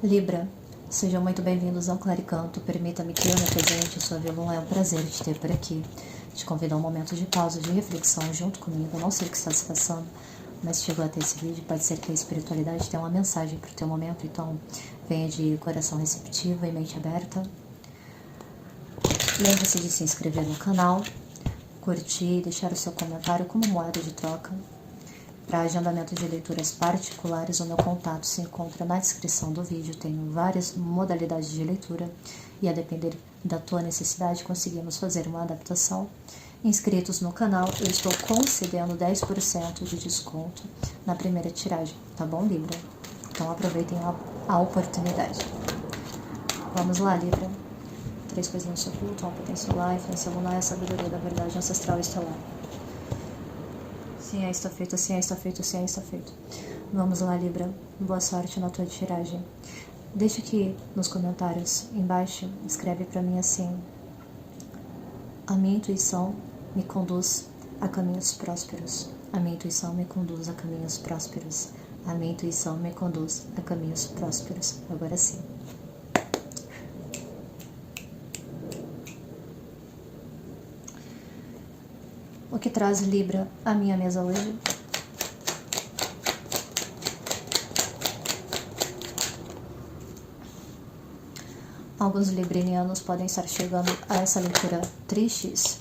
Libra, sejam muito bem-vindos ao Claricanto. Permita-me que eu me apresente, sua vilã. É um prazer te ter por aqui. Te convido a um momento de pausa, de reflexão junto comigo. Não sei o que está se passando, mas chegou até esse vídeo. Pode ser que a espiritualidade tenha uma mensagem para o teu momento, então venha de coração receptivo e mente aberta. Lembre-se de se inscrever no canal, curtir e deixar o seu comentário como moeda de troca. Para agendamento de leituras particulares, o meu contato se encontra na descrição do vídeo. Tenho várias modalidades de leitura e, a depender da tua necessidade, conseguimos fazer uma adaptação. Inscritos no canal, eu estou concedendo 10% de desconto na primeira tiragem, tá bom, Libra? Então aproveitem a oportunidade. Vamos lá, Libra. 3 coisinhas se ocultam: a potência solar, influência lunar, a sabedoria da verdade ancestral e estelar. Sim, está feito, sim, está feito, sim, está feito. Vamos lá, Libra. Boa sorte na tua tiragem. Deixa aqui nos comentários embaixo, escreve pra mim assim: a minha intuição me conduz a caminhos prósperos. A minha intuição me conduz a caminhos prósperos. A minha intuição me conduz a caminhos prósperos. Agora sim. O que traz, Libra, a minha mesa hoje? Alguns librinianos podem estar chegando a essa leitura tristes.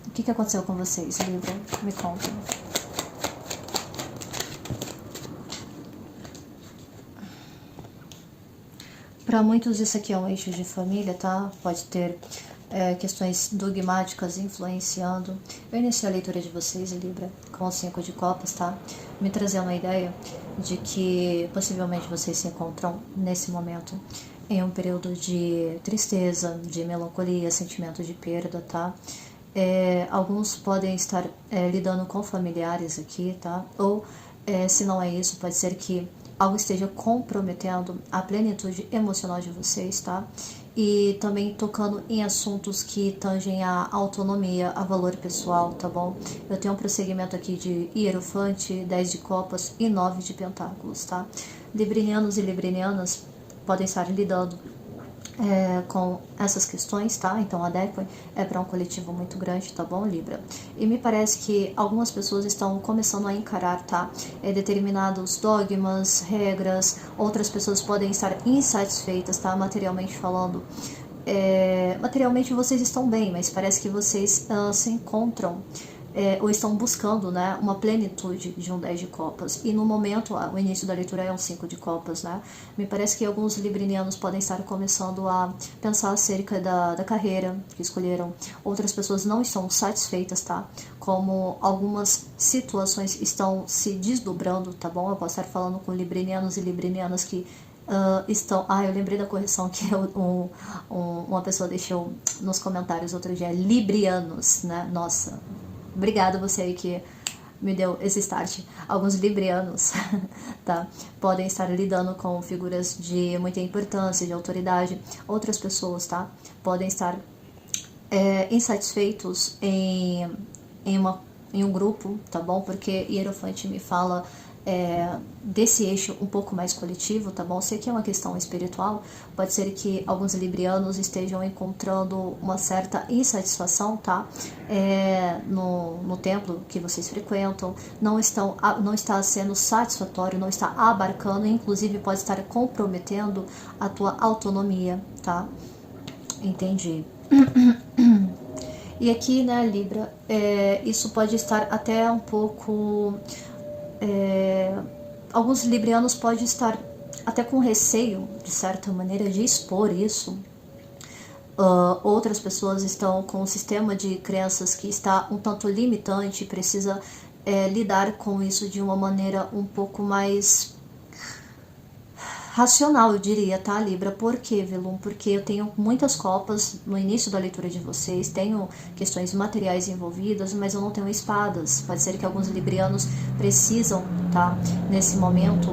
O que aconteceu com vocês, Libra? Me contem. Para muitos isso aqui é um eixo de família, tá? Pode ter questões dogmáticas influenciando. Eu iniciei a leitura de vocês, Libra, com o 5 de copas, tá? Me trazer uma ideia de que possivelmente vocês se encontram nesse momento em um período de tristeza, de melancolia, sentimento de perda, tá? Alguns podem estar lidando com familiares aqui, tá? Ou, se não é isso, pode ser que algo esteja comprometendo a plenitude emocional de vocês, tá? E também tocando em assuntos que tangem a autonomia, a valor pessoal, tá bom? Eu tenho um prosseguimento aqui de Hierofante, 10 de copas e 9 de pentáculos, tá? Librinianos e librinianas podem estar lidando com essas questões, tá? Então adequem, para um coletivo muito grande, tá bom, Libra? E me parece que algumas pessoas estão começando a encarar, tá? Determinados dogmas, regras. Outras pessoas podem estar insatisfeitas, tá? Materialmente falando. Materialmente vocês estão bem, mas parece que vocês se encontram ou estão buscando, né, uma plenitude de um 10 de copas. E no momento, o início da leitura é um 5 de copas, né? Me parece que alguns librinianos podem estar começando a pensar acerca da carreira que escolheram. Outras pessoas não estão satisfeitas, tá? Como algumas situações estão se desdobrando, tá bom? Eu posso estar falando com librinianos e librinianas que estão... eu lembrei da correção que uma pessoa deixou nos comentários outro dia. Librianos, né? Nossa... Obrigada você aí que me deu esse start. Alguns librianos, tá? Podem estar lidando com figuras de muita importância, de autoridade. Outras pessoas, tá? Podem estar insatisfeitos em um grupo, tá bom? Porque Hierofante me fala desse eixo um pouco mais coletivo, tá bom? Sei que é uma questão espiritual, pode ser que alguns librianos estejam encontrando uma certa insatisfação, tá? No templo que vocês frequentam, não está sendo satisfatório, não está abarcando, inclusive pode estar comprometendo a tua autonomia, tá? Entendi. E aqui, né, Libra, isso pode estar até um pouco... alguns librianos podem estar até com receio, de certa maneira, de expor isso. Outras pessoas estão com um sistema de crenças que está um tanto limitante, precisa lidar com isso de uma maneira um pouco mais racional, eu diria, tá, Libra? Por quê, Velum? Porque eu tenho muitas copas no início da leitura de vocês, tenho questões materiais envolvidas, mas eu não tenho espadas. Pode ser que alguns librianos precisam, tá, nesse momento,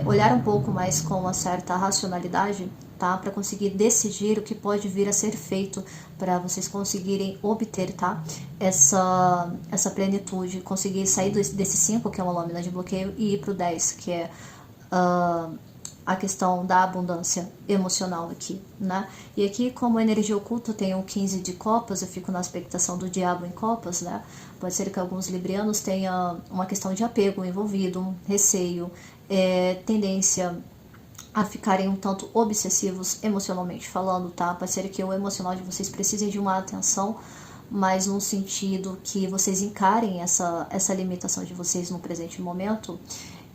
olhar um pouco mais com uma certa racionalidade, tá, para conseguir decidir o que pode vir a ser feito para vocês conseguirem obter, tá, essa plenitude, conseguir sair desse 5, que é uma lâmina de bloqueio, e ir pro 10, que é a questão da abundância emocional aqui, né? E aqui, como energia oculta, eu tenho 15 de copas, eu fico na expectação do diabo em copas, né? Pode ser que alguns librianos tenham uma questão de apego envolvido, um receio, tendência a ficarem um tanto obsessivos emocionalmente falando, tá? Pode ser que o emocional de vocês precise de uma atenção, mas num sentido que vocês encarem essa limitação de vocês no presente momento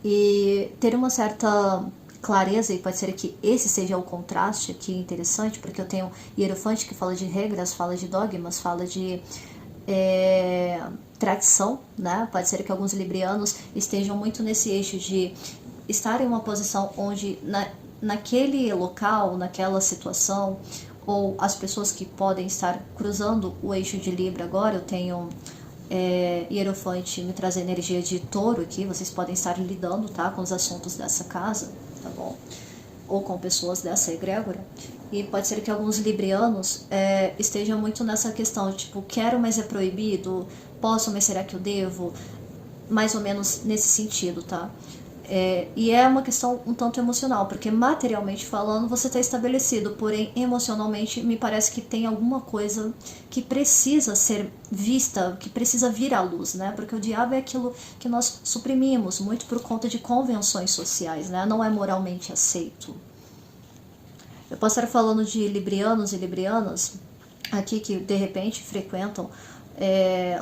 e ter uma certa clareza, e pode ser que esse seja o contraste aqui interessante, porque eu tenho Hierofante que fala de regras, fala de dogmas, fala de tradição, né? Pode ser que alguns librianos estejam muito nesse eixo de estar em uma posição onde naquele local, naquela situação, ou as pessoas que podem estar cruzando o eixo de Libra agora, eu tenho Hierofante me traz energia de touro aqui, vocês podem estar lidando, tá, com os assuntos dessa casa, tá bom? Ou com pessoas dessa egrégora. E pode ser que alguns librianos estejam muito nessa questão, tipo, quero, mas é proibido, posso, mas será que eu devo? Mais ou menos nesse sentido, tá? E é uma questão um tanto emocional, porque materialmente falando você está estabelecido, porém emocionalmente me parece que tem alguma coisa que precisa ser vista, que precisa vir à luz, né? Porque o diabo é aquilo que nós suprimimos muito por conta de convenções sociais, né? Não é moralmente aceito. Eu posso estar falando de librianos e librianas aqui que de repente frequentam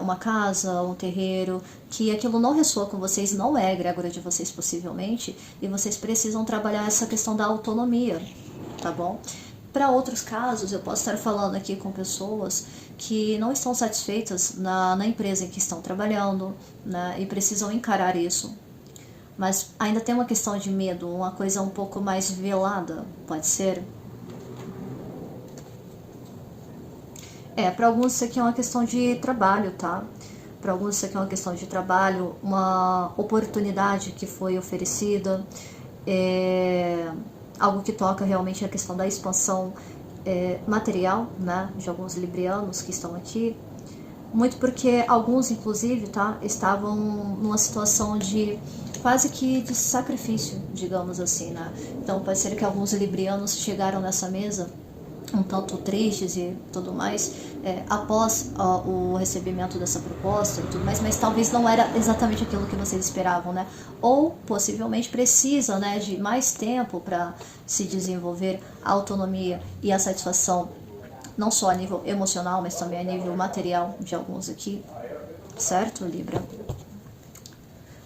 uma casa, um terreiro, que aquilo não ressoa com vocês, não é egrégora de vocês possivelmente, e vocês precisam trabalhar essa questão da autonomia, tá bom? Para outros casos, eu posso estar falando aqui com pessoas que não estão satisfeitas na empresa em que estão trabalhando, né, e precisam encarar isso. Mas ainda tem uma questão de medo, uma coisa um pouco mais velada, pode ser? Para alguns isso aqui é uma questão de trabalho, tá? Para alguns isso aqui é uma questão de trabalho, uma oportunidade que foi oferecida, algo que toca realmente a questão da expansão material, né? De alguns librianos que estão aqui. Muito porque alguns, inclusive, tá? Estavam numa situação de quase que de sacrifício, digamos assim, né? Então pode ser que alguns librianos chegaram nessa mesa um tanto tristes e tudo mais, após o recebimento dessa proposta e tudo mais, mas talvez não era exatamente aquilo que vocês esperavam, né? Ou possivelmente precisa, né, de mais tempo para se desenvolver a autonomia e a satisfação, não só a nível emocional, mas também a nível material de alguns aqui, certo, Libra?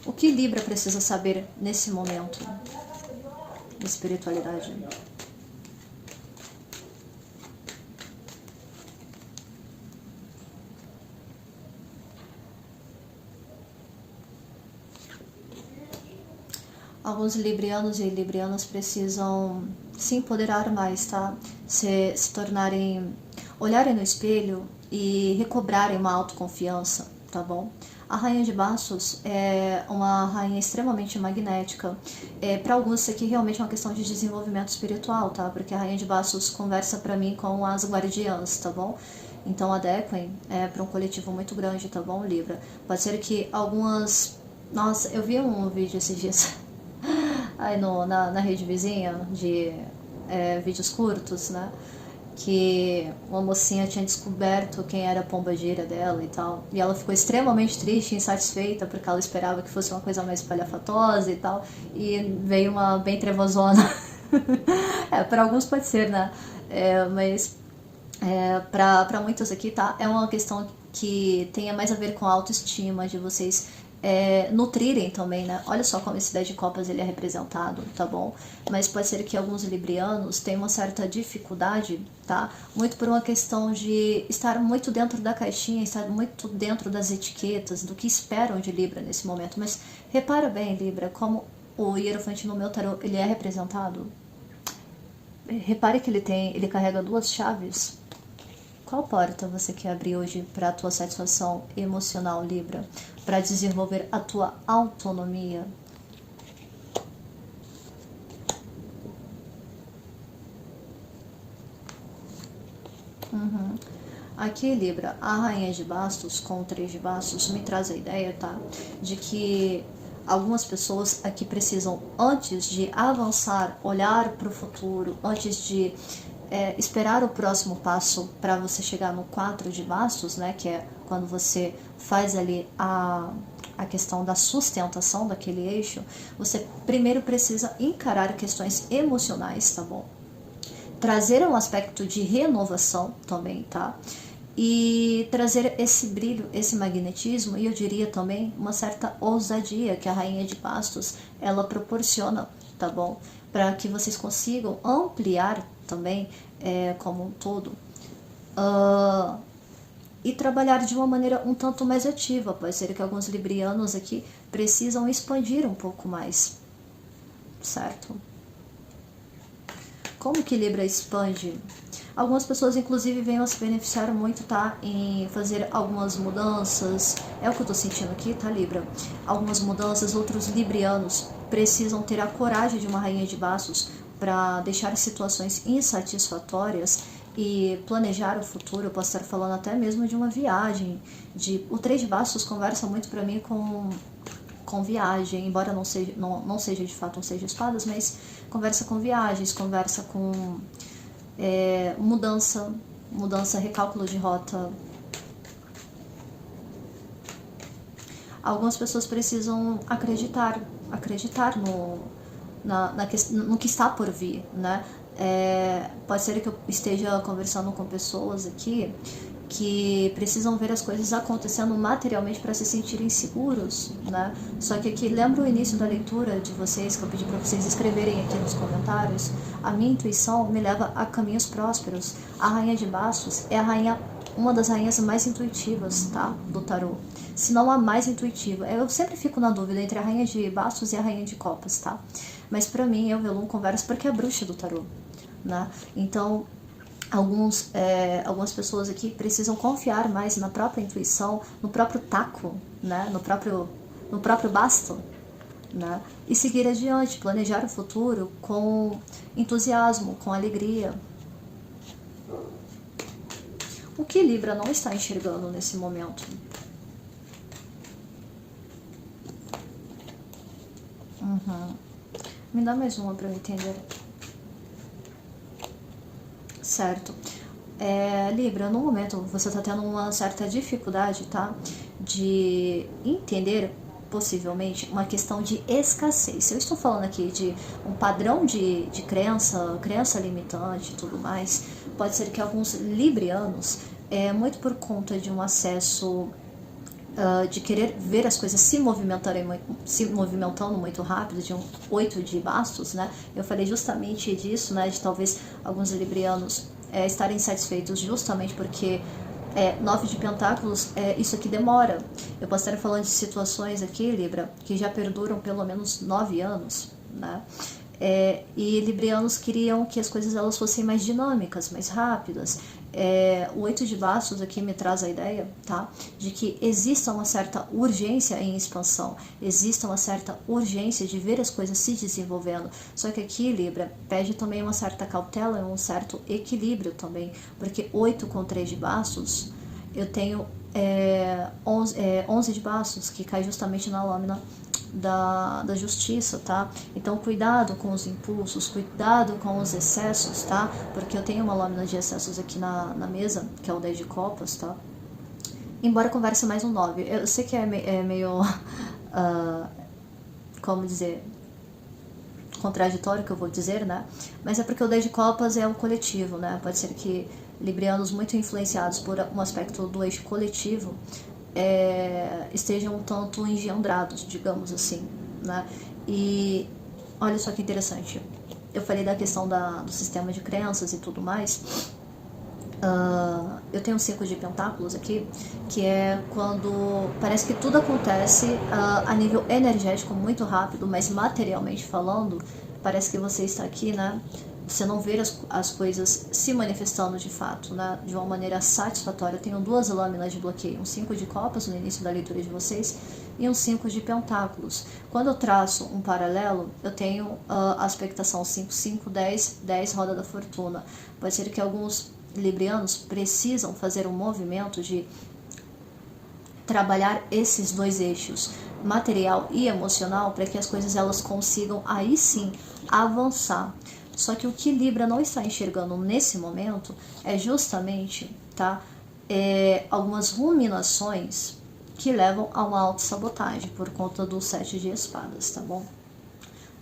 O que Libra precisa saber nesse momento de espiritualidade? Alguns librianos e librianas precisam se empoderar mais, tá? Se tornarem, olharem no espelho e recobrarem uma autoconfiança, tá bom? A Rainha de Bastos é uma rainha extremamente magnética. Para alguns isso aqui realmente é uma questão de desenvolvimento espiritual, tá? Porque a Rainha de Bastos conversa para mim com as guardiãs, tá bom? Então adequem para um coletivo muito grande, tá bom, Libra? Pode ser que algumas... Nossa, eu vi um vídeo esses dias aí na rede vizinha de vídeos curtos, né? Que uma mocinha tinha descoberto quem era a pombagira dela e tal. E ela ficou extremamente triste e insatisfeita porque ela esperava que fosse uma coisa mais espalhafatosa e tal. E veio uma bem trevosona. Para alguns pode ser, né? Mas para muitos aqui, tá? É uma questão que tenha mais a ver com a autoestima de vocês nutrirem também, né? Olha só como esse 10 de copas ele é representado, tá bom? Mas pode ser que alguns librianos tenham uma certa dificuldade, tá? Muito por uma questão de estar muito dentro da caixinha, estar muito dentro das etiquetas, do que esperam de Libra nesse momento. Mas repara bem, Libra, como o Hierofante no meu tarô, ele é representado. Repare que ele carrega duas chaves. Qual porta você quer abrir hoje para a tua satisfação emocional, Libra? Para desenvolver a tua autonomia? Aqui, Libra, a Rainha de Bastos com o 3 de Bastos me traz a ideia, tá? De que Algumas pessoas aqui precisam, antes de avançar, olhar para o futuro, antes de esperar o próximo passo para você chegar no 4 de bastos, né, que é quando você faz ali a questão da sustentação daquele eixo, você primeiro precisa encarar questões emocionais, tá bom? Trazer um aspecto de renovação também, tá? E trazer esse brilho, esse magnetismo, e eu diria também uma certa ousadia que a Rainha de Bastos ela proporciona, tá bom? Para que vocês consigam ampliar também como um todo e trabalhar de uma maneira um tanto mais ativa. Pode ser que alguns librianos aqui precisam expandir um pouco mais, certo? Como que Libra expande? Algumas pessoas, inclusive, venham a se beneficiar muito, tá? Em fazer algumas mudanças. É o que eu tô sentindo aqui, tá, Libra? Algumas mudanças, outros librianos precisam ter a coragem de uma rainha de bastos para deixar situações insatisfatórias e planejar o futuro. Eu posso estar falando até mesmo de uma viagem. O 3 de bastos conversa muito para mim com viagem, embora não seja de fato um 6 de espadas, mas conversa com viagens, conversa com mudança, recálculo de rota. Algumas pessoas precisam acreditar no que está por vir, né? Pode ser que eu esteja conversando com pessoas aqui que precisam ver as coisas acontecendo materialmente para se sentirem seguros, né? Só que aqui, lembra o início da leitura de vocês, que eu pedi para vocês escreverem aqui nos comentários? A minha intuição me leva a caminhos prósperos. A Rainha de Bastos é uma das rainhas mais intuitivas, tá? Do tarô. Se não a mais intuitiva. Eu sempre fico na dúvida entre a Rainha de Bastos e a Rainha de Copas, tá? Mas pra mim, eu, Velum, converso porque é a bruxa do tarô, né? Então, algumas pessoas aqui precisam confiar mais na própria intuição, no próprio taco, né? No próprio basto, né? E seguir adiante, planejar o futuro com entusiasmo, com alegria. O que Libra não está enxergando nesse momento? Me dá mais uma para eu entender. Certo. Libra, no momento você está tendo uma certa dificuldade, tá? De entender, possivelmente, uma questão de escassez. Eu estou falando aqui de um padrão de crença limitante e tudo mais. Pode ser que alguns librianos, muito por conta de um acesso de querer ver as coisas se movimentando muito rápido, de um 8 de bastos, né? Eu falei justamente disso, né? De talvez alguns librianos estarem satisfeitos justamente porque 9 de pentáculos, isso aqui demora. Eu posso estar falando de situações aqui, Libra, que já perduram pelo menos 9 anos, né? E librianos queriam que as coisas elas fossem mais dinâmicas, mais rápidas. O 8 de bastos aqui me traz a ideia, tá? De que exista uma certa urgência em expansão, exista uma certa urgência de ver as coisas se desenvolvendo. Só que aqui, Libra, pede também uma certa cautela e um certo equilíbrio também, porque 8 com 3 de bastos, eu tenho 11 de bastos, que cai justamente na lâmina da justiça, tá? Então cuidado com os impulsos, cuidado com os excessos, tá? Porque eu tenho uma lâmina de excessos aqui na mesa, que é o 10 de copas, tá? Embora converse mais um 9. Eu sei que é meio como dizer, contraditório que eu vou dizer, né? Mas é porque o 10 de copas é o coletivo, né? Pode ser que librianos muito influenciados por um aspecto do eixo coletivo estejam um tanto engendrados, digamos assim, né? E olha só que interessante, eu falei da questão do sistema de crenças e tudo mais. Eu tenho 5 de pentáculos aqui, que é quando parece que tudo acontece a nível energético muito rápido, mas materialmente falando, parece que você está aqui, né? Você não vê as coisas se manifestando de fato, né, de uma maneira satisfatória. Eu tenho 2 lâminas de bloqueio, um 5 de copas no início da leitura de vocês e um 5 de pentáculos. Quando eu traço um paralelo, eu tenho a aspectação 5, 5, 10, 10, roda da fortuna. Pode ser que alguns librianos precisam fazer um movimento de trabalhar esses dois eixos, material e emocional, para que as coisas elas consigam aí sim avançar. Só que o que Libra não está enxergando nesse momento é justamente, tá, algumas ruminações que levam a uma autossabotagem por conta do 7 de espadas, tá bom?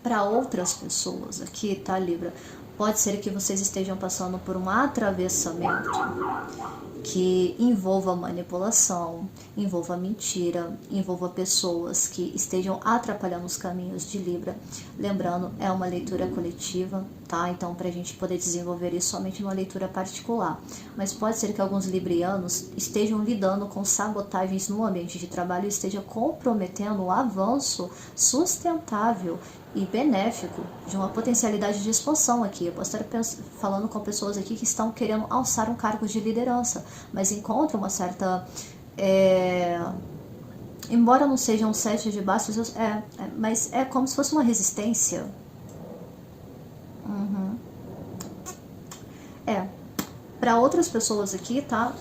Para outras pessoas aqui, tá, Libra? Pode ser que vocês estejam passando por um atravessamento que envolva manipulação, envolva mentira, envolva pessoas que estejam atrapalhando os caminhos de Libra. Lembrando, é uma leitura coletiva, tá? Então, para a gente poder desenvolver isso somente numa leitura particular. Mas pode ser que alguns librianos estejam lidando com sabotagens no ambiente de trabalho e esteja comprometendo o avanço sustentável e benéfico de uma potencialidade de expansão aqui. Eu posso estar falando com pessoas aqui que estão querendo alçar um cargo de liderança, mas encontram uma certa... embora não seja um 7 de bastos, mas é como se fosse uma resistência. Para outras pessoas aqui, tá?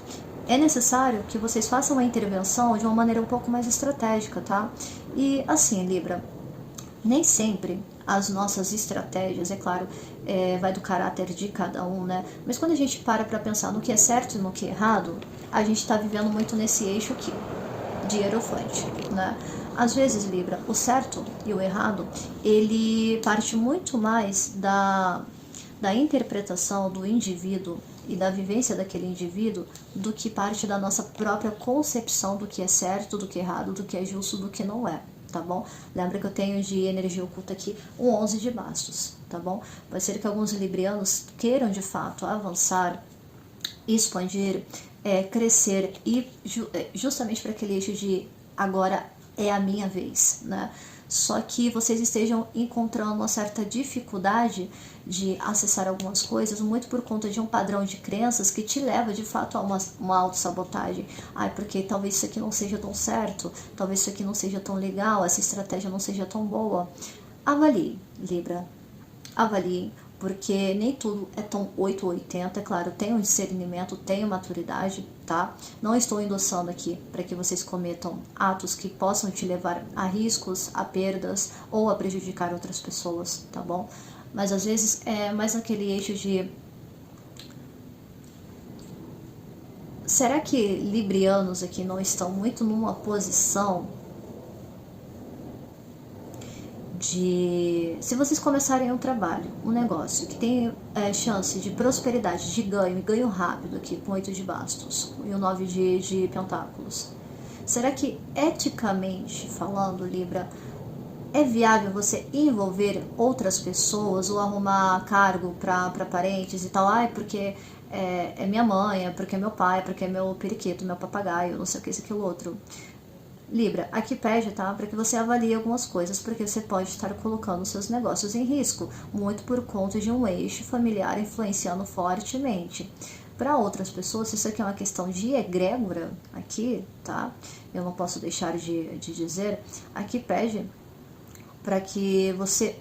É necessário que vocês façam a intervenção de uma maneira um pouco mais estratégica, tá? E assim, Libra, nem sempre as nossas estratégias, é claro, vai do caráter de cada um, né? Mas quando a gente para pensar no que é certo e no que é errado, a gente está vivendo muito nesse eixo aqui, de Hierofante, né? Às vezes, Libra, o certo e o errado, ele parte muito mais da interpretação do indivíduo e da vivência daquele indivíduo do que parte da nossa própria concepção do que é certo, do que é errado, do que é justo, do que não é. Tá bom? Lembra que eu tenho de energia oculta aqui um 11 de bastos, tá bom? Pode ser que alguns librianos queiram de fato avançar, expandir, crescer e justamente para aquele eixo de agora é a minha vez, né? Só que vocês estejam encontrando uma certa dificuldade de acessar algumas coisas, muito por conta de um padrão de crenças que te leva de fato a uma autossabotagem. Ai, porque talvez isso aqui não seja tão certo, talvez isso aqui não seja tão legal, essa estratégia não seja tão boa. Avalie, Libra, avalie, porque nem tudo é tão 8 ou 80, é claro, tenho discernimento, tenho maturidade, tá? Não estou endossando aqui para que vocês cometam atos que possam te levar a riscos, a perdas ou a prejudicar outras pessoas, tá bom? Mas às vezes é mais naquele eixo de... Será que librianos aqui não estão muito numa posição de... Se vocês começarem um trabalho, um negócio que tem chance de prosperidade, de ganho, e ganho rápido aqui com 8 de bastos e o 9 de pentáculos, será que eticamente falando, Libra, é viável você envolver outras pessoas ou arrumar cargo para parentes e tal? Ai, porque é minha mãe, é porque é meu pai, é porque é meu periquito, meu papagaio, não sei o que, isso, aquilo, outro. Libra, aqui pede, tá? Para que você avalie algumas coisas, porque você pode estar colocando seus negócios em risco, muito por conta de um eixo familiar influenciando fortemente. Para outras pessoas, se isso aqui é uma questão de egrégora, aqui, tá? Eu não posso deixar de dizer, aqui pede para que você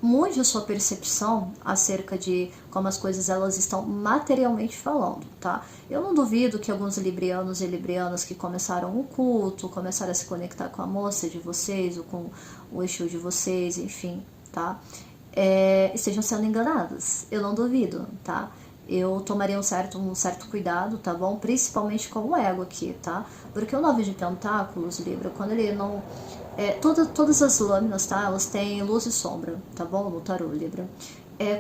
mude a sua percepção acerca de como as coisas elas estão materialmente falando, tá? Eu não duvido que alguns librianos e librianas que começaram um culto, começaram a se conectar com a moça de vocês ou com o Exu de vocês, enfim, tá? Estejam sendo enganadas, eu não duvido, tá? Eu tomaria um certo cuidado, tá bom? Principalmente com o ego aqui, tá? Porque o 9 de pentáculos, Libra, quando ele não... todas as lâminas, tá? Elas têm luz e sombra, tá bom? No tarô, Libra.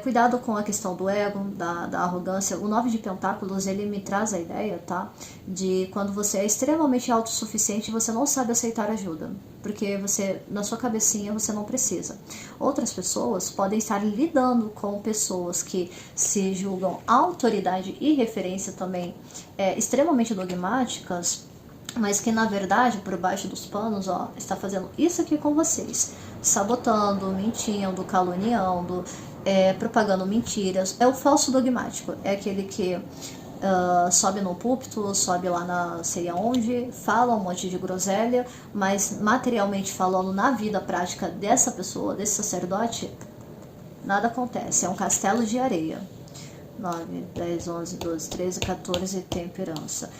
Cuidado com a questão do ego, da arrogância. O 9 de pentáculos, ele me traz a ideia, tá? De quando você é extremamente autossuficiente, você não sabe aceitar ajuda. Porque você, na sua cabecinha, você não precisa. Outras pessoas podem estar lidando com pessoas que se julgam autoridade e referência também extremamente dogmáticas, mas que na verdade, por baixo dos panos, ó, está fazendo isso aqui com vocês, sabotando, mentindo, caluniando, propagando mentiras. É o falso dogmático, é aquele que sobe no púlpito, sobe lá na sei aonde, fala um monte de groselha, mas materialmente falando, na vida prática dessa pessoa, desse sacerdote, nada acontece, é um castelo de areia. 9, 10, 11, 12, 13, 14, temperança.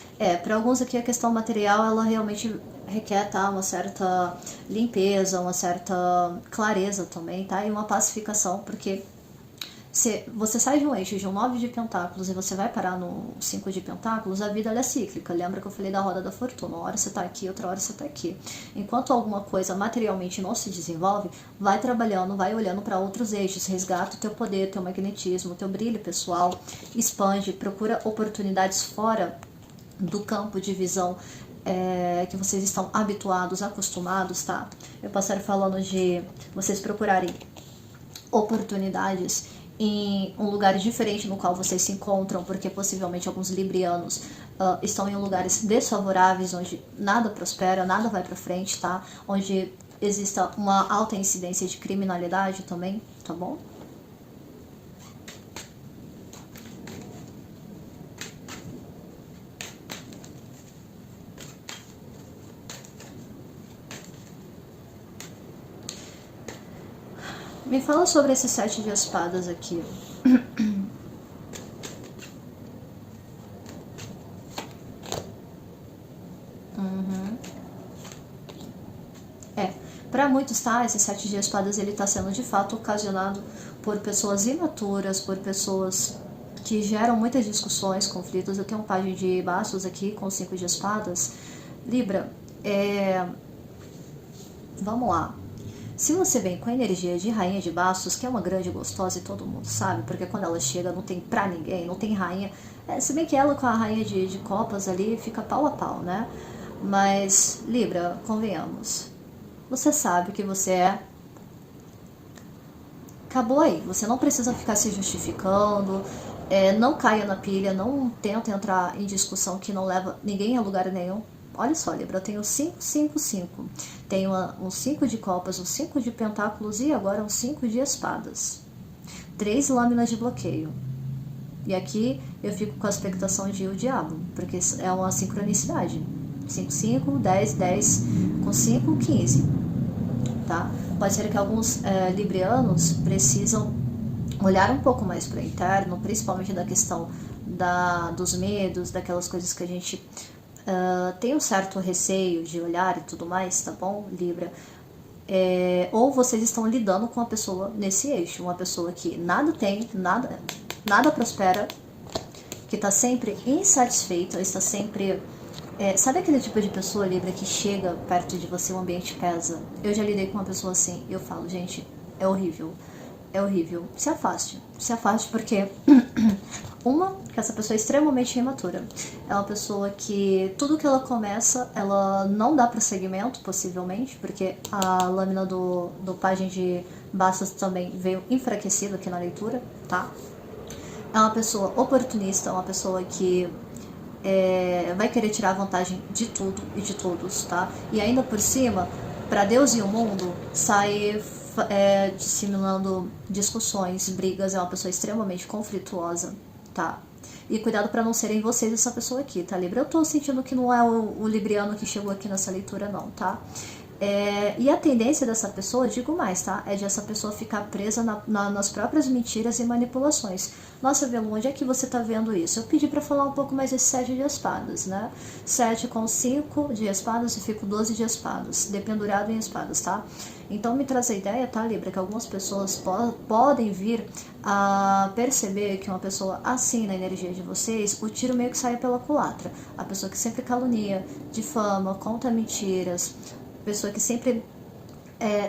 Para alguns aqui a questão material, ela realmente requer, tá, uma certa limpeza, uma certa clareza também, tá, e uma pacificação, porque se você sai de um eixo de um 9 de pentáculos e você vai parar no 5 de pentáculos, a vida ela é cíclica. Lembra que eu falei da roda da fortuna? Uma hora você tá aqui, outra hora você tá aqui. Enquanto alguma coisa materialmente não se desenvolve, vai trabalhando, vai olhando para outros eixos, resgata o teu poder, teu magnetismo, teu brilho pessoal, expande, procura oportunidades fora do campo de visão que vocês estão habituados, acostumados, tá? Eu passarei falando de vocês procurarem oportunidades em um lugar diferente no qual vocês se encontram, porque possivelmente alguns librianos estão em lugares desfavoráveis, onde nada prospera, nada vai para frente, tá? Onde exista uma alta incidência de criminalidade também, tá bom? Me fala sobre esse 7 de espadas aqui. Para muitos, tá? Esse 7 de espadas ele tá sendo de fato ocasionado por pessoas imaturas, por pessoas que geram muitas discussões, conflitos. Eu tenho um pajem de bastos aqui com 5 de espadas. Libra, vamos lá. Se você vem com a energia de rainha de bastos, que é uma grande gostosa e todo mundo sabe, porque quando ela chega não tem pra ninguém, não tem rainha. Se bem que ela com a rainha de copas ali fica pau a pau, né? Mas, Libra, convenhamos. Você sabe que você acabou aí. Você não precisa ficar se justificando. Não caia na pilha, não tenta entrar em discussão que não leva ninguém a lugar nenhum. Olha só, Libra, eu tenho 5, 5, 5. Tenho um 5 de copas, um 5 de pentáculos e agora um 5 de espadas. 3 lâminas de bloqueio. E aqui eu fico com a expectação de o diabo, porque é uma sincronicidade. 5, 5, 10, 10, com 5, 15. Tá? Pode ser que alguns librianos precisam olhar um pouco mais para o interno, principalmente da questão dos medos, daquelas coisas que a gente tem um certo receio de olhar e tudo mais, tá bom, Libra? Ou vocês estão lidando com uma pessoa nesse eixo, uma pessoa que nada tem, nada prospera, que está sempre insatisfeita, está sempre... sabe aquele tipo de pessoa, Libra, que chega perto de você, o ambiente pesa? Eu já lidei com uma pessoa assim, eu falo, gente, é horrível. É horrível. Se afaste porque que essa pessoa é extremamente imatura. É uma pessoa que tudo que ela começa, ela não dá prosseguimento, possivelmente, porque a lâmina do pajem de bastos também veio enfraquecida aqui na leitura, tá? É uma pessoa oportunista, é uma pessoa que vai querer tirar vantagem de tudo e de todos, tá? E ainda por cima, para Deus e o mundo, sai disseminando discussões, brigas, é uma pessoa extremamente conflituosa, tá? E cuidado para não serem vocês essa pessoa aqui, tá, Libra? Eu tô sentindo que não é o libriano que chegou aqui nessa leitura, não, tá? E a tendência dessa pessoa, digo mais, tá? É de essa pessoa ficar presa nas próprias mentiras e manipulações. Nossa, Velu, onde é que você tá vendo isso? Eu pedi pra falar um pouco mais desse 7 de espadas, né? 7 com 5 de espadas e fico 12 de espadas, dependurado em espadas, tá? Então me traz a ideia, tá, Libra, que algumas pessoas podem vir a perceber que uma pessoa assim na energia de vocês, o tiro meio que sai pela culatra. A pessoa que sempre calunia, difama, conta mentiras, pessoa que sempre...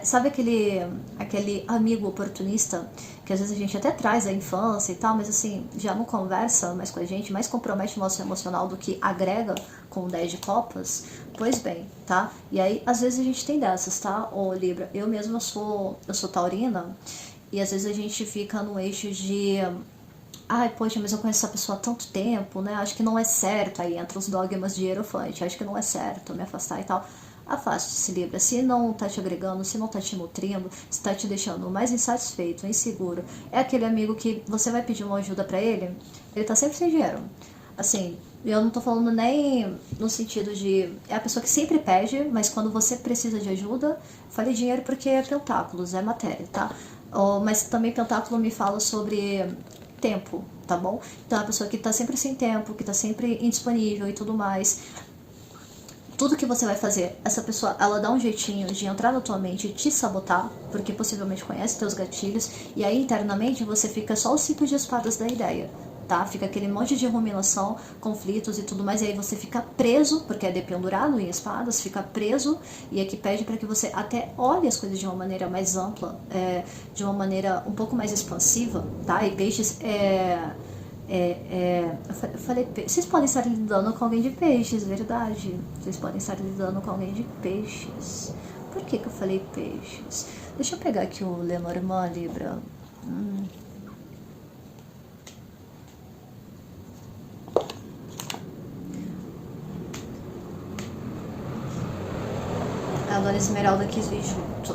sabe aquele amigo oportunista que às vezes a gente até traz da infância e tal, mas assim, já não conversa mais com a gente, mais compromete o nosso emocional do que agrega com o 10 de copas? Pois bem, tá? E aí, às vezes a gente tem dessas, tá? Ô, Libra, eu mesma sou taurina, e às vezes a gente fica no eixo de... Ai, poxa, mas eu conheço essa pessoa há tanto tempo, né? Acho que não é certo. Aí entra os dogmas de Hierofante. Acho que não é certo me afastar e tal. Afaste-se, Libra. Se não tá te agregando, se não tá te nutrindo, se tá te deixando mais insatisfeito, inseguro, é aquele amigo que você vai pedir uma ajuda pra ele tá sempre sem dinheiro. Assim, eu não tô falando nem no sentido de... É a pessoa que sempre pede, mas quando você precisa de ajuda, fale dinheiro porque é pentáculos, é matéria, tá? Mas também pentáculo me fala sobre tempo, tá bom? Então, é a pessoa que tá sempre sem tempo, que tá sempre indisponível e tudo mais. Tudo que você vai fazer, essa pessoa, ela dá um jeitinho de entrar na tua mente e te sabotar, porque possivelmente conhece teus gatilhos, e aí internamente você fica só o 5 de espadas da ideia, tá? Fica aquele monte de ruminação, conflitos e tudo mais, e aí você fica preso, porque é dependurado em espadas, fica preso, e aqui pede para que você até olhe as coisas de uma maneira mais ampla, de uma maneira um pouco mais expansiva, tá? E peixes eu falei, vocês podem estar lidando com alguém de peixes, verdade? Vocês podem estar lidando com alguém de peixes. Por que eu falei peixes? Deixa eu pegar aqui o Lenormand, Libra. A Dona Esmeralda quis vir junto.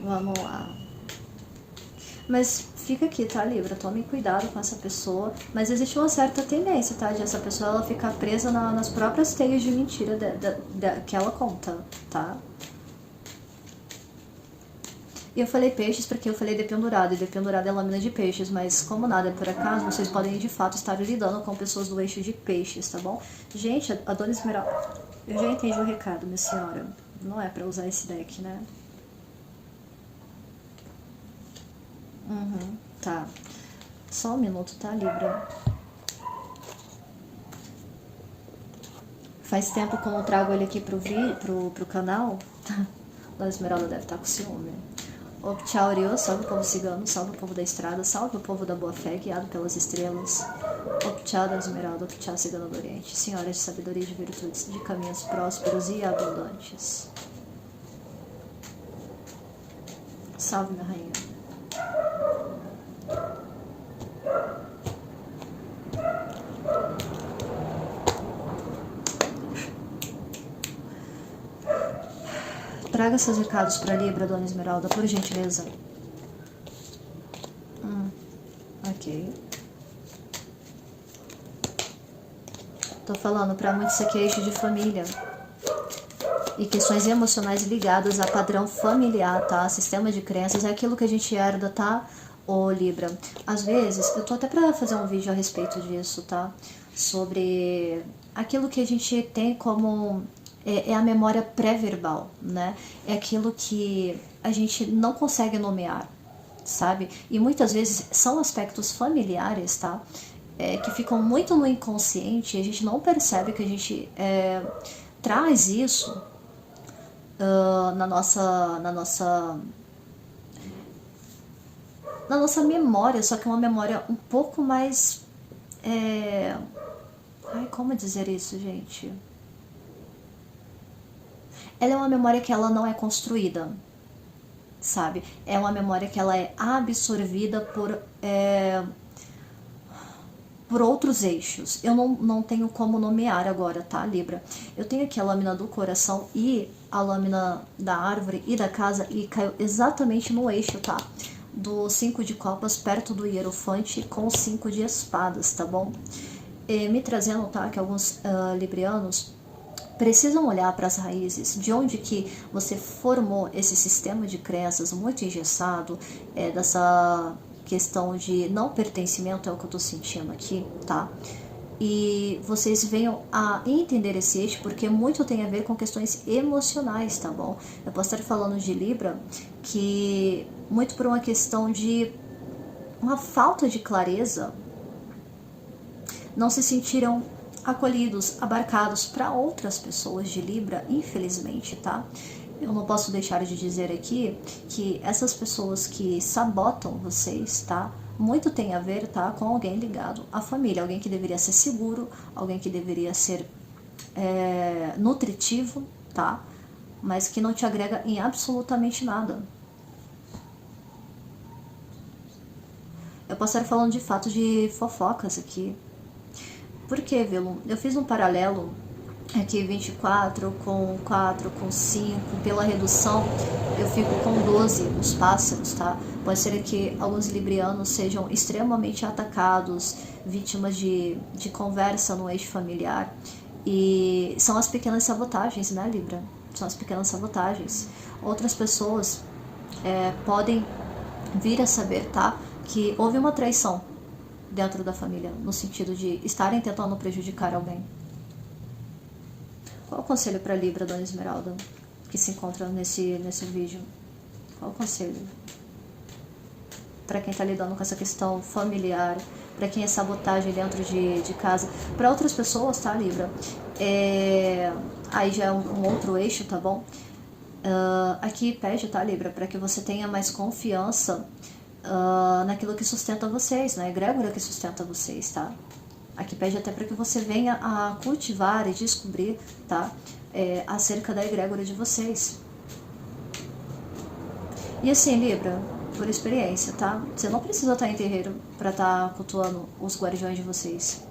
Vamos lá. Mas fica aqui, tá, Libra? Tome cuidado com essa pessoa. Mas existe uma certa tendência, tá? De essa pessoa ela ficar presa nas próprias teias de mentira que ela conta, tá? E eu falei peixes porque eu falei dependurado, e dependurado é lâmina de peixes, mas como nada é por acaso, vocês podem de fato estar lidando com pessoas do eixo de peixes, tá bom? Gente, a Dona Esmeralda, eu já entendi o recado, minha senhora. Não é pra usar esse deck, né? Tá. Só um minuto, tá, Libra? Faz tempo que eu não trago ele aqui pro canal. A Esmeralda deve estar com ciúme. Optchauriô, salve o povo cigano, salve o povo da estrada, salve o povo da boa fé, guiado pelas estrelas. Optchá da Esmeralda, Optchá cigana do Oriente, senhora de sabedoria e de virtudes, de caminhos prósperos e abundantes. Salve, minha rainha. Traga seus recados para Libra, Dona Esmeralda, por gentileza. Ok. Tô falando para muito ser queixo de família e questões emocionais ligadas a padrão familiar, tá? Sistema de crenças é aquilo que a gente herda, tá? Ô Libra, às vezes, eu tô até pra fazer um vídeo a respeito disso, tá? Sobre aquilo que a gente tem como a memória pré-verbal, né? É aquilo que a gente não consegue nomear, sabe? E muitas vezes são aspectos familiares, tá? Que ficam muito no inconsciente e a gente não percebe que a gente traz isso na nossa memória, só que uma memória um pouco mais... Ai, como dizer isso, gente? Ela é uma memória que ela não é construída, sabe? É uma memória que ela é absorvida por outros eixos. Eu não tenho como nomear agora, tá, Libra? Eu tenho aqui a lâmina do coração e a lâmina da árvore e da casa e caiu exatamente no eixo, tá? Do 5 de copas perto do hierofante com 5 de espadas, tá bom? Me trazendo, tá, que alguns librianos precisam olhar para as raízes, de onde que você formou esse sistema de crenças muito engessado, dessa questão de não pertencimento, é o que eu tô sentindo aqui, tá? E vocês venham a entender esse eixo, porque muito tem a ver com questões emocionais, tá bom? Eu posso estar falando de Libra, que muito por uma questão de uma falta de clareza, não se sentiram acolhidos, abarcados para outras pessoas de Libra, infelizmente, tá? Eu não posso deixar de dizer aqui que essas pessoas que sabotam vocês, tá? Muito tem a ver, tá? Com alguém ligado à família, alguém que deveria ser seguro, alguém que deveria ser nutritivo, tá? Mas que não te agrega em absolutamente nada. Eu posso estar falando de fato de fofocas aqui. Por que, Velo? Eu fiz um paralelo aqui 24 com 4 com 5, pela redução eu fico com 12 os pássaros, tá? Pode ser que alguns librianos sejam extremamente atacados, vítimas de conversa no eixo familiar, e são as pequenas sabotagens, né, Libra? São as pequenas sabotagens. Outras pessoas podem vir a saber, tá? que houve uma traição dentro da família, no sentido de estarem tentando prejudicar alguém. Qual o conselho para Libra, Dona Esmeralda, que se encontra nesse vídeo? Qual o conselho? Para quem está lidando com essa questão familiar, para quem é sabotagem dentro de casa. Para outras pessoas, tá, Libra? Aí já é um outro eixo, tá bom? Aqui pede, tá, Libra, para que você tenha mais confiança naquilo que sustenta vocês, na egrégora que sustenta vocês, tá? Aqui pede até para que você venha a cultivar e descobrir, tá? Acerca da egrégora de vocês. E assim, Libra, por experiência, tá? Você não precisa estar em terreiro para estar cultuando os guardiões de vocês.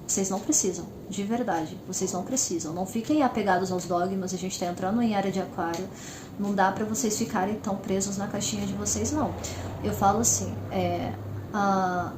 Vocês não precisam, de verdade. Vocês não precisam. Não fiquem apegados aos dogmas. A gente tá entrando em área de aquário. Não dá pra vocês ficarem tão presos na caixinha de vocês, não. Eu falo assim,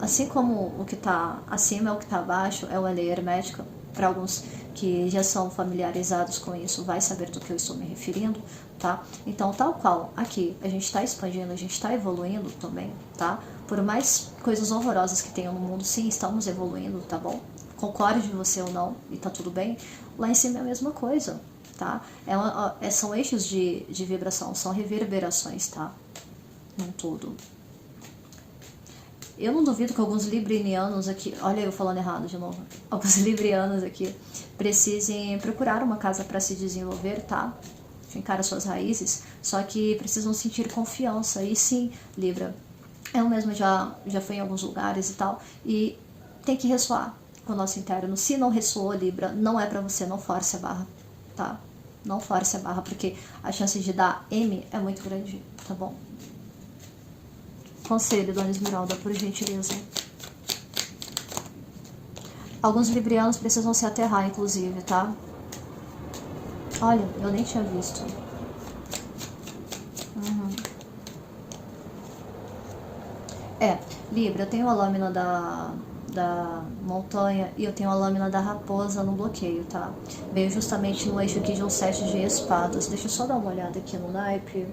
assim como o que tá acima é o que tá abaixo, é uma lei hermética. Para alguns que já são familiarizados com isso, vai saber do que eu estou me referindo, tá? Então, tal qual aqui, a gente está expandindo, a gente está evoluindo também, tá? Por mais coisas horrorosas que tenham no mundo, sim, estamos evoluindo, tá bom? Concorde você ou não, e tá tudo bem. Lá em cima é a mesma coisa, tá? São eixos de vibração, são reverberações, tá? Num todo. Eu não duvido que alguns librianos aqui, olha eu falando errado de novo, alguns librianos aqui precisem procurar uma casa para se desenvolver, tá? Fincar as suas raízes, só que precisam sentir confiança. E sim, Libra, eu mesma já fui em alguns lugares e tal, e tem que ressoar com o nosso interno. Se não ressoou, Libra, não é pra você, não force a barra, tá? Não force a barra, porque a chance de dar M é muito grande, tá bom? Conselho, Dona Esmeralda, por gentileza. Alguns librianos precisam se aterrar, inclusive, tá? Olha, eu nem tinha visto. Libra, eu tenho a lâmina da montanha e eu tenho a lâmina da raposa no bloqueio, tá? Veio justamente no eixo aqui de um 7 de espadas. Deixa eu só dar uma olhada aqui no naipe.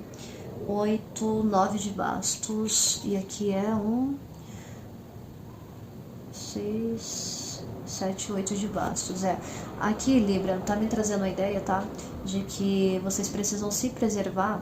8, 9 de bastos. E aqui é 6, 7, 8 de bastos. Aqui, Libra, tá me trazendo a ideia, tá? De que vocês precisam se preservar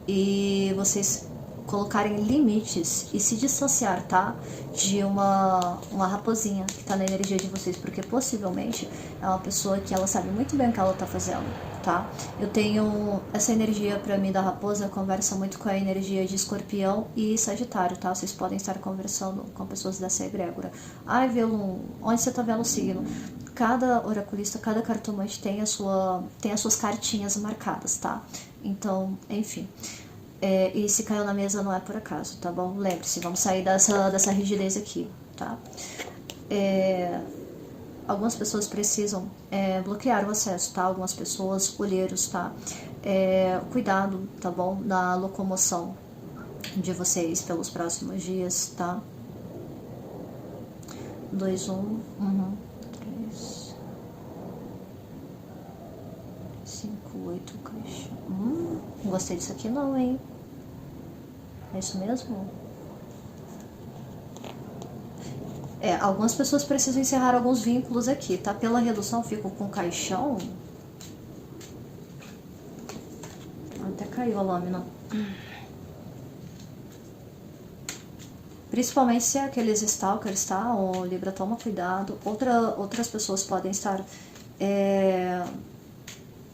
e vocês colocarem limites e se distanciar, tá? De uma raposinha que tá na energia de vocês, porque possivelmente é uma pessoa que ela sabe muito bem o que ela tá fazendo, tá? Eu tenho essa energia pra mim da raposa, conversa muito com a energia de escorpião e sagitário, tá? Vocês podem estar conversando com pessoas dessa egrégora. Ai, Velum, onde você tá vendo o signo? Cada oraculista, cada cartomante tem as suas cartinhas marcadas, tá? Então, enfim. E se caiu na mesa não é por acaso, tá bom? Lembre-se, vamos sair dessa rigidez aqui, tá? Algumas pessoas precisam bloquear o acesso, tá? Algumas pessoas, olheiros, tá? Cuidado, tá bom? Na locomoção de vocês pelos próximos dias, tá? 2, 1, 3, 5, 8, caixa. Não gostei disso aqui não, hein? É isso mesmo? Algumas pessoas precisam encerrar alguns vínculos aqui, tá? Pela redução, fico com caixão. Até caiu a lâmina. Principalmente se é aqueles stalkers, tá? Ô, Libra, toma cuidado. Outras pessoas podem estar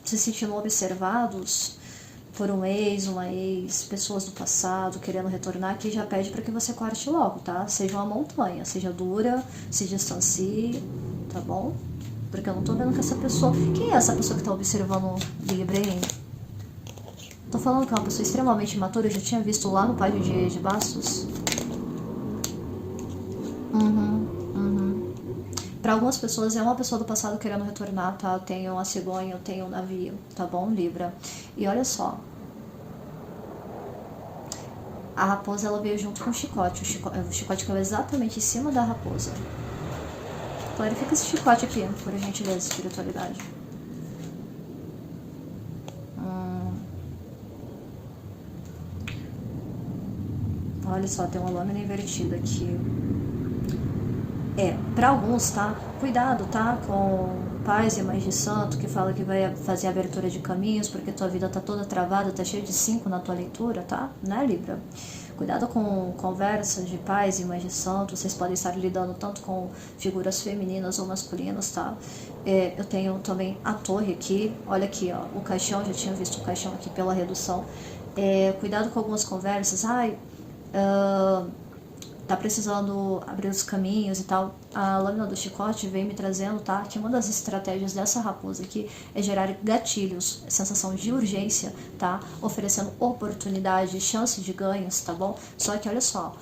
se sentindo observados por um ex, uma ex, pessoas do passado querendo retornar, que já pede para que você corte logo, tá? Seja uma montanha, seja dura, se distancie, tá bom? Porque eu não tô vendo que essa pessoa... Quem é essa pessoa que tá observando Libra, hein? Tô falando que é uma pessoa extremamente imatura, eu já tinha visto lá no pádio de bastos. Para algumas pessoas é uma pessoa do passado querendo retornar, tá? Eu tenho uma cegonha, eu tenho um navio, tá bom, Libra? E olha só. A raposa, ela veio junto com o chicote. O chicote caiu exatamente em cima da raposa. Clarifica esse chicote aqui, por gentileza, espiritualidade. Olha só, tem uma lâmina invertida aqui. Para alguns, tá? Cuidado, tá? Com pais e mães de santo que fala que vai fazer abertura de caminhos porque tua vida tá toda travada, tá cheio de 5 na tua leitura, tá? Né, Libra? Cuidado com conversas de pais e mães de santo, vocês podem estar lidando tanto com figuras femininas ou masculinas, tá? Eu tenho também a torre aqui, olha aqui, ó, o caixão, já tinha visto o caixão aqui pela redução. Cuidado com algumas conversas, tá precisando abrir os caminhos e tal. A lâmina do chicote vem me trazendo, tá? Que uma das estratégias dessa raposa aqui é gerar gatilhos, sensação de urgência, tá? Oferecendo oportunidade, chance de ganhos, tá bom? Só que olha só,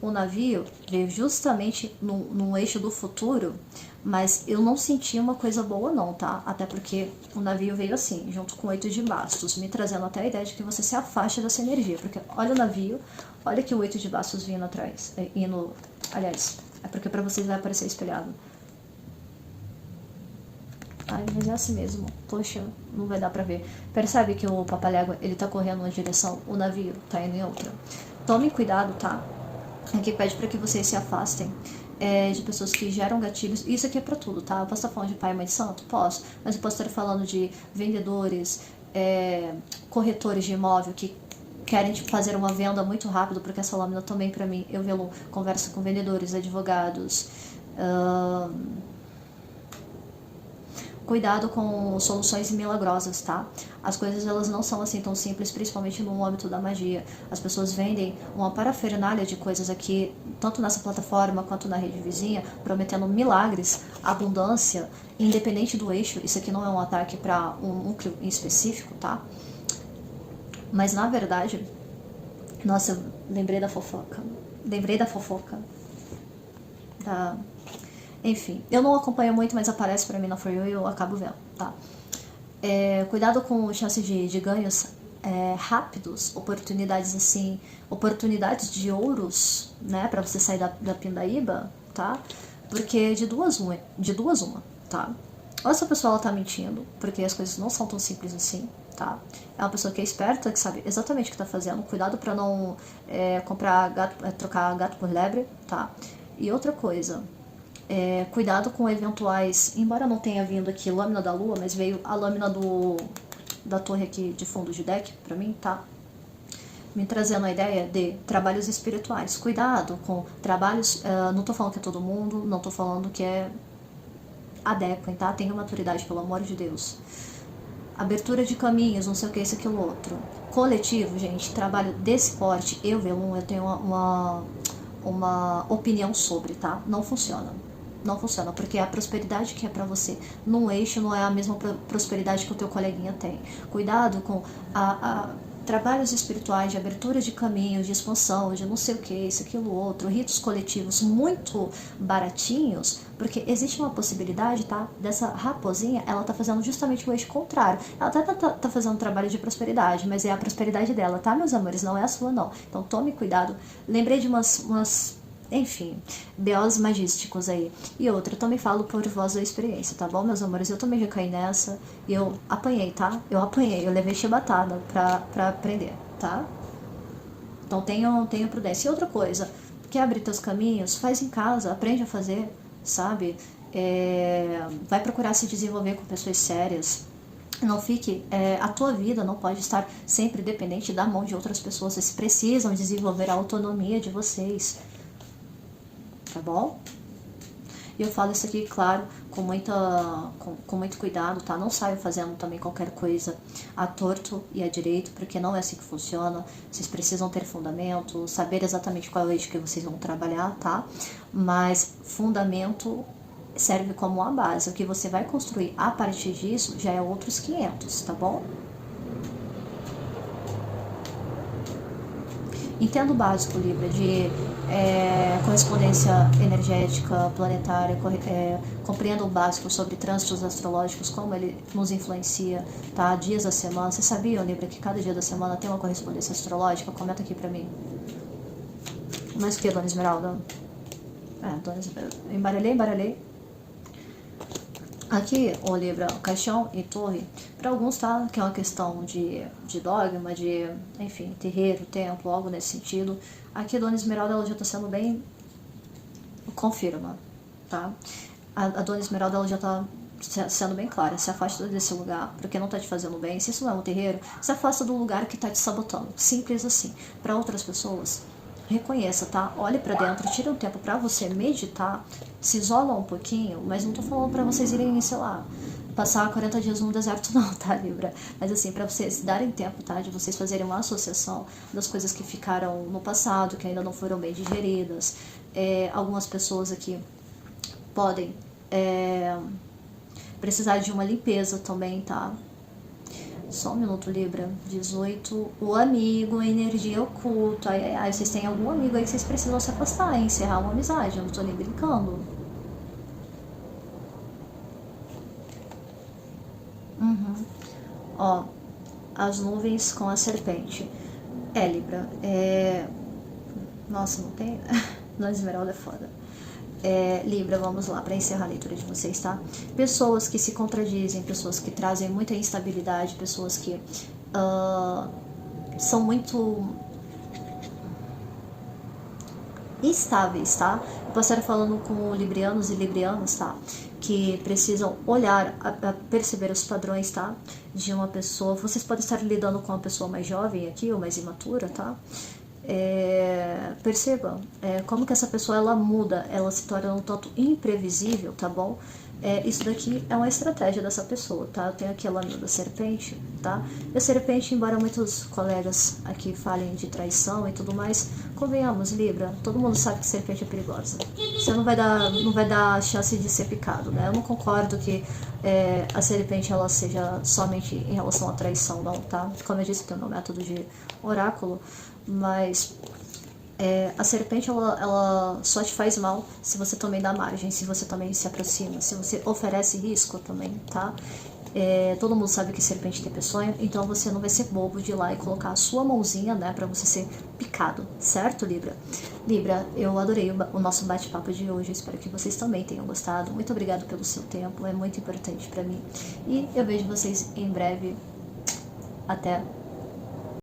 o navio veio justamente no eixo do futuro, mas eu não senti uma coisa boa não, tá? Até porque o navio veio assim, junto com o 8 de bastos, me trazendo até a ideia de que você se afaste dessa energia, porque olha o navio, olha que o 8 de bastos vindo atrás, aliás, é porque pra vocês vai aparecer espelhado. Ai, mas é assim mesmo, poxa, não vai dar pra ver. Percebe que o papalégua, ele tá correndo uma direção, o navio tá indo em outra. Tomem cuidado, tá? Aqui pede para que vocês se afastem de pessoas que geram gatilhos. Isso aqui é para tudo, tá? Eu posso estar falando de pai e mãe de santo? Posso. Mas eu posso estar falando de vendedores, corretores de imóvel que querem fazer uma venda muito rápido, porque essa lâmina também para mim, eu vejo conversa com vendedores, advogados. Cuidado com soluções milagrosas, tá? As coisas elas não são assim tão simples, principalmente no âmbito da magia. As pessoas vendem uma parafernália de coisas aqui, tanto nessa plataforma quanto na rede vizinha, prometendo milagres, abundância, independente do eixo. Isso aqui não é um ataque para um núcleo em específico, tá? Mas na verdade, nossa, eu lembrei da fofoca. Enfim, eu não acompanho muito, mas aparece pra mim na For You e eu acabo vendo, tá? Cuidado com chances de ganhos rápidos, oportunidades assim, oportunidades de ouros, né, pra você sair da pindaíba, tá? Porque de duas uma, tá? Ou essa pessoa ela tá mentindo, porque as coisas não são tão simples assim, tá? É uma pessoa que é esperta, que sabe exatamente o que tá fazendo. Cuidado pra não trocar gato por lebre, tá? E outra coisa, cuidado com eventuais, embora não tenha vindo aqui lâmina da lua, mas veio a lâmina da torre aqui de fundo de deck pra mim, tá? Me trazendo a ideia de trabalhos espirituais. Cuidado com trabalhos, não tô falando que é todo mundo, não tô falando que é adequem, tá? Tenha maturidade, pelo amor de Deus. Abertura de caminhos, não sei o que, isso, aquilo, outro. Coletivo, gente, trabalho desse porte, eu tenho uma opinião sobre, tá? Não funciona. Não funciona, porque a prosperidade que é pra você num eixo não é a mesma prosperidade que o teu coleguinha tem. Cuidado com trabalhos espirituais de abertura de caminhos, de expansão, de não sei o que, isso, aquilo, outro, ritos coletivos muito baratinhos, porque existe uma possibilidade, tá? Dessa raposinha, ela tá fazendo justamente o eixo contrário. Ela tá fazendo um trabalho de prosperidade, mas é a prosperidade dela, tá, meus amores? Não é a sua, não. Então tome cuidado. Lembrei de enfim, B.O.s magísticos aí. E outra, eu também falo por voz da experiência, tá bom, meus amores? Eu também já caí nessa e eu apanhei, tá? Eu levei chibatada pra aprender, tá? Então tenham prudência. E outra coisa, quer abrir teus caminhos? Faz em casa, aprende a fazer, sabe? Vai procurar se desenvolver com pessoas sérias. Não fique, a tua vida não pode estar sempre dependente da mão de outras pessoas. Vocês precisam desenvolver a autonomia de vocês. Tá bom? E eu falo isso aqui, claro, com muito cuidado, tá? Não saio fazendo também qualquer coisa à torto e à direito, porque não é assim que funciona. Vocês precisam ter fundamento, saber exatamente qual é o eixo que vocês vão trabalhar, tá? Mas fundamento serve como uma base. O que você vai construir a partir disso já é outros 500, tá bom? Entenda o básico, Libra, de correspondência energética, planetária, compreenda o básico sobre trânsitos astrológicos, como ele nos influencia, tá? Dias da semana. Você sabia, Libra, que cada dia da semana tem uma correspondência astrológica? Comenta aqui pra mim. Mas o que, Dona Esmeralda? Dona Esmeralda. Embaralhei. Aqui, o Libra, caixão e torre, para alguns, tá? Que é uma questão de dogma, de, enfim, terreiro, templo, algo nesse sentido. Aqui, a Dona Esmeralda, ela já tá sendo bem, confirma, tá? A Dona Esmeralda, ela já tá sendo bem clara, se afasta desse lugar, porque não tá te fazendo bem. Se isso não é um terreiro, se afasta do lugar que tá te sabotando. Simples assim. Para outras pessoas, reconheça, tá? Olhe para dentro, tire um tempo para você meditar, se isola um pouquinho, mas não tô falando para vocês irem, sei lá, passar 40 dias no deserto não, tá, Libra? Mas assim, para vocês darem tempo, tá? De vocês fazerem uma associação das coisas que ficaram no passado, que ainda não foram bem digeridas. Algumas pessoas aqui podem precisar de uma limpeza também, tá? Só um minuto, Libra. 18. O amigo, a energia oculta. Ai, ai, ai, vocês têm algum amigo aí que vocês precisam se afastar, encerrar uma amizade. Eu não tô nem brincando. Ó, as nuvens com a serpente. Libra. Nossa, não tem. Na Esmeralda é foda. Libra, vamos lá, para encerrar a leitura de vocês, tá? Pessoas que se contradizem, pessoas que trazem muita instabilidade, pessoas que são muito instáveis, tá? Eu posso estar falando com librianos e librianas, tá? Que precisam olhar, a perceber os padrões, tá? De uma pessoa. Vocês podem estar lidando com uma pessoa mais jovem aqui, ou mais imatura, tá? Perceba como que essa pessoa ela muda, ela se torna um tanto imprevisível, tá bom? Isso daqui é uma estratégia dessa pessoa, tá? Eu tenho aqui a lâmina da serpente, tá? E a serpente, embora muitos colegas aqui falem de traição e tudo mais, convenhamos, Libra, todo mundo sabe que serpente é perigosa. Você não vai dar chance de ser picado, né? Eu não concordo que a serpente ela seja somente em relação à traição, não, tá? Como eu disse, tem o meu método de oráculo, mas a serpente ela só te faz mal se você também dá margem, se você também se aproxima, se você oferece risco também, tá? Todo mundo sabe que serpente tem peçonha, então você não vai ser bobo de ir lá e colocar a sua mãozinha, né, pra você ser picado, certo, Libra? Libra, eu adorei o nosso bate-papo de hoje, espero que vocês também tenham gostado. Muito obrigado pelo seu tempo, é muito importante pra mim. E eu vejo vocês em breve. Até